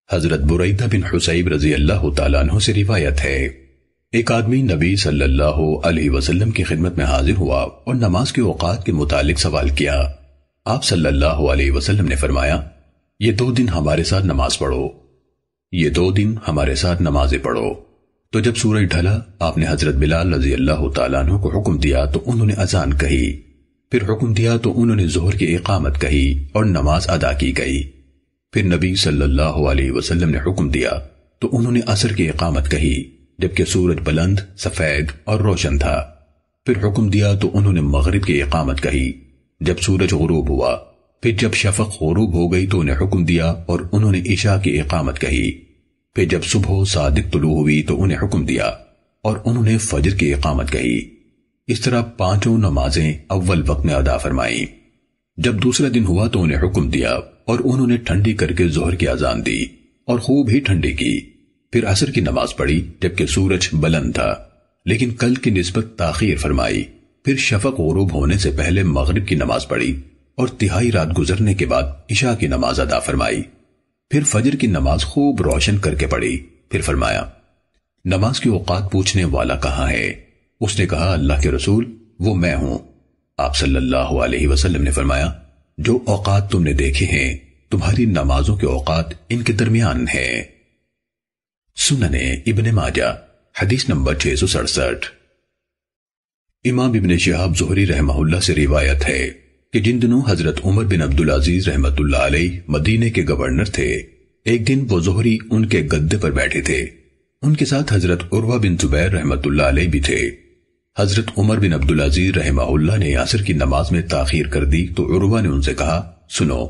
حضرت بریدہ بن حصیب رضی اللہ تعالیٰ عنہ سے روایت ہے، ایک آدمی نبی صلی اللہ علیہ وسلم کی خدمت میں حاضر ہوا اور نماز کے اوقات کے متعلق سوال کیا۔ آپ صلی اللہ علیہ وسلم نے فرمایا، یہ 2 دن ہمارے ساتھ نماز پڑھو، یہ 2 دن ہمارے ساتھ نمازیں پڑھو۔ تو جب سورج ڈھلا آپ نے حضرت بلال رضی اللہ تعالیٰ عنہ کو حکم دیا تو انہوں نے اذان کہی، پھر حکم دیا تو انہوں نے ظہر کی اقامت کہی اور نماز ادا کی گئی۔ پھر نبی صلی اللہ علیہ وسلم نے حکم دیا تو انہوں نے عصر کی اقامت کہی جبکہ سورج بلند، سفید اور روشن تھا۔ پھر حکم دیا تو انہوں نے مغرب کی اقامت کہی جب سورج غروب ہوا۔ پھر جب شفق غروب ہو گئی تو انہیں حکم دیا اور انہوں نے عشاء کی اقامت کہی۔ پھر جب صبح صادق طلوع ہوئی تو انہیں حکم دیا اور انہوں نے فجر کی اقامت کہی۔ اس طرح 5 نمازیں اول وقت میں ادا فرمائیں۔ جب دوسرا دن ہوا تو انہیں حکم دیا اور انہوں نے ٹھنڈی کر کے ظہر کی اذان دی اور خوب ہی ٹھنڈی کی۔ پھر عصر کی نماز پڑھی جبکہ سورج بلند تھا لیکن کل کی نسبت تاخیر فرمائی۔ پھر شفق غروب ہونے سے پہلے مغرب کی نماز پڑھی اور تہائی رات گزرنے کے بعد عشاء کی نماز ادا فرمائی۔ پھر فجر کی نماز خوب روشن کر کے پڑھی۔ پھر فرمایا، نماز کے اوقات پوچھنے والا کہاں ہے؟ اس نے کہا، اللہ کے رسول، وہ میں ہوں۔ آپ صلی اللہ علیہ وسلم نے فرمایا، جو اوقات تم نے دیکھے ہیں تمہاری نمازوں کے اوقات ان کے درمیان ہیں۔ سننے ابن ماجہ حدیث نمبر 667۔ امام ابن شہاب زہری رحمہ اللہ سے روایت ہے کہ جن دنوں حضرت عمر بن عبدالعزیز رحمۃ اللہ علیہ مدینے کے گورنر تھے، ایک دن وہ زہری ان کے گدے پر بیٹھے تھے۔ ان کے ساتھ حضرت عروہ بن زبیر رحمۃ اللہ علیہ بھی تھے۔ حضرت عمر بن عبدالعزیز رحمہ اللہ نے عصر کی نماز میں تاخیر کر دی تو عروہ نے ان سے کہا، سنو،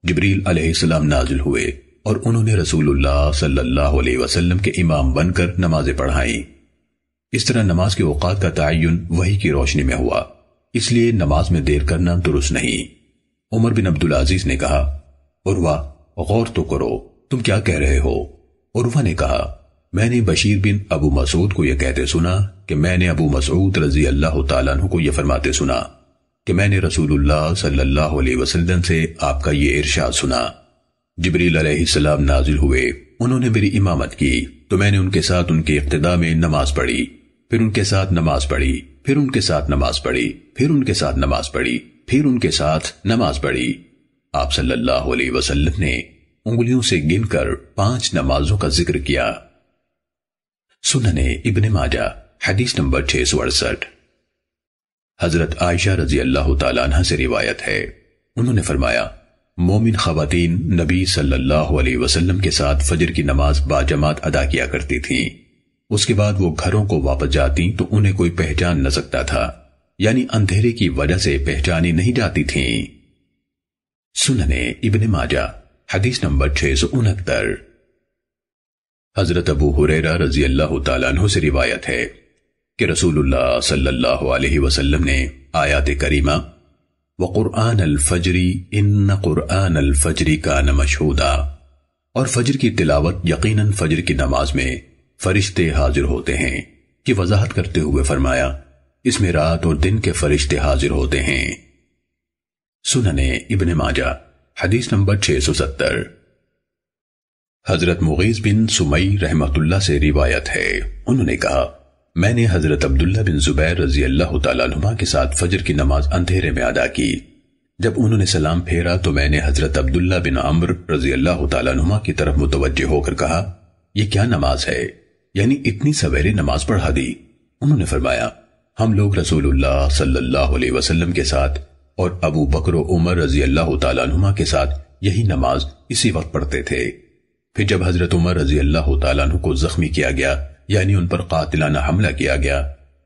جبریل علیہ السلام نازل ہوئے اور انہوں نے رسول اللہ صلی اللہ علیہ وسلم کے امام بن کر نمازیں پڑھائیں۔ اس طرح نماز کے اوقات کا تعین وحی کی روشنی میں ہوا، اس لیے نماز میں دیر کرنا درست نہیں۔ عمر بن عبدالعزیز نے کہا، عروہ، غور تو کرو، تم کیا کہہ رہے ہو؟ عروہ نے کہا، میں نے بشیر بن ابو مسعود کو یہ کہتے سنا کہ میں نے ابو مسعود رضی اللہ تعالیٰ عنہ کو یہ فرماتے سنا کہ میں نے رسول اللہ صلی اللہ علیہ وسلم سے آپ کا یہ ارشاد سنا، جبریل علیہ السلام نازل ہوئے، انہوں نے میری امامت کی تو میں نے ان کے ساتھ ان کے اقتداء میں نماز پڑھی، پھر ان کے ساتھ نماز پڑھی، پھر ان کے ساتھ نماز پڑھی، پھر ان کے ساتھ نماز پڑھی، پھر ان کے ساتھ نماز پڑھی۔ آپ صلی اللہ علیہ وسلم نے انگلیوں سے گن کر 5 نمازوں کا ذکر کیا۔ سننے ابن ماجہ حدیث نمبر 668۔ حضرت عائشہ رضی اللہ تعالیٰ عنہ سے روایت ہے، انہوں نے فرمایا، مومن خواتین نبی صلی اللہ علیہ وسلم کے ساتھ فجر کی نماز باجماعت ادا کیا کرتی تھیں۔ اس کے بعد وہ گھروں کو واپس جاتی تو انہیں کوئی پہچان نہ سکتا تھا، یعنی اندھیرے کی وجہ سے پہچانی نہیں جاتی تھیں۔ سننے ابن ماجہ حدیث نمبر 669۔ حضرت ابو ہریرہ رضی اللہ تعالیٰ عنہ سے روایت ہے کہ رسول اللہ صلی اللہ علیہ وسلم نے آیات کریمہ وَقُرْآنَ الْفَجْرِ إِنَّ قُرْآنَ الْفَجْرِ كَانَ مَشْهُودًا اور فجر کی تلاوت یقیناً فجر کی نماز میں فرشتے حاضر ہوتے ہیں کی وضاحت کرتے ہوئے فرمایا، اس میں رات اور دن کے فرشتے حاضر ہوتے ہیں۔ سننے ابن ماجہ حدیث نمبر 670۔ حضرت مغیث بن سمی رحمۃ اللہ سے روایت ہے، انہوں نے کہا، میں نے حضرت عبداللہ بن زبیر رضی اللہ تعالیٰ عنہ کے ساتھ فجر کی نماز اندھیرے میں ادا کی۔ جب انہوں نے سلام پھیرا تو میں نے حضرت عبداللہ بن عمر رضی اللہ تعالیٰ عنہ کی طرف متوجہ ہو کر کہا، یہ کیا نماز ہے؟ یعنی اتنی سویرے نماز پڑھا دی؟ انہوں نے فرمایا، ہم لوگ رسول اللہ صلی اللہ علیہ وسلم کے ساتھ اور ابو بکر و عمر رضی اللہ تعالیٰ عنہ کے ساتھ یہی نماز اسی وقت پڑھتے تھے۔ پھر جب حضرت عمر رضی اللہ تعالیٰ عنہ کو زخمی کیا گیا، یعنی ان پر قاتلانہ حملہ کیا گیا،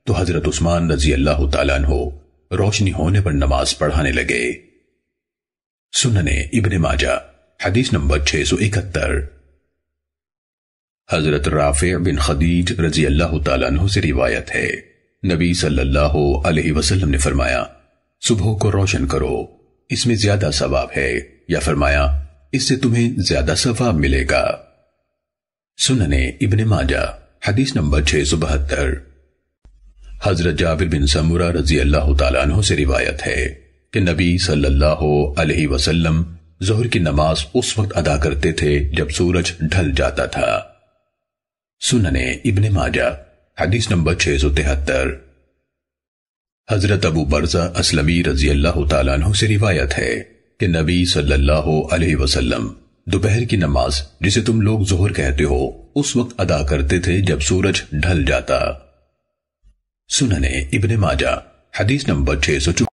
تو حضرت عثمان رضی اللہ تعالیٰ عنہ روشنی ہونے پر نماز پڑھانے لگے۔ سننے ابن ماجہ حدیث نمبر 671۔ حضرت رافع بن خدیج رضی اللہ تعالیٰ عنہ سے روایت ہے، نبی صلی اللہ علیہ وسلم نے فرمایا، صبح کو روشن کرو، اس میں زیادہ ثواب ہے، یا فرمایا اس سے تمہیں زیادہ ثواب ملے گا۔ سننے ابن ماجہ حدیث نمبر 672۔ حضرت جابر بن سمرہ رضی اللہ تعالیٰ عنہ سے روایت ہے کہ نبی صلی اللہ علیہ وسلم ظہر کی نماز اس وقت ادا کرتے تھے جب سورج ڈھل جاتا تھا۔ سننے ابن ماجہ حدیث نمبر 673۔ حضرت ابو برزہ اسلمی رضی اللہ تعالیٰ عنہ سے روایت ہے کہ نبی صلی اللہ علیہ وسلم دوپہر کی نماز جسے تم لوگ ظہر کہتے ہو اس وقت ادا کرتے تھے جب سورج ڈھل جاتا۔ سننے ابن ماجہ حدیث نمبر 654۔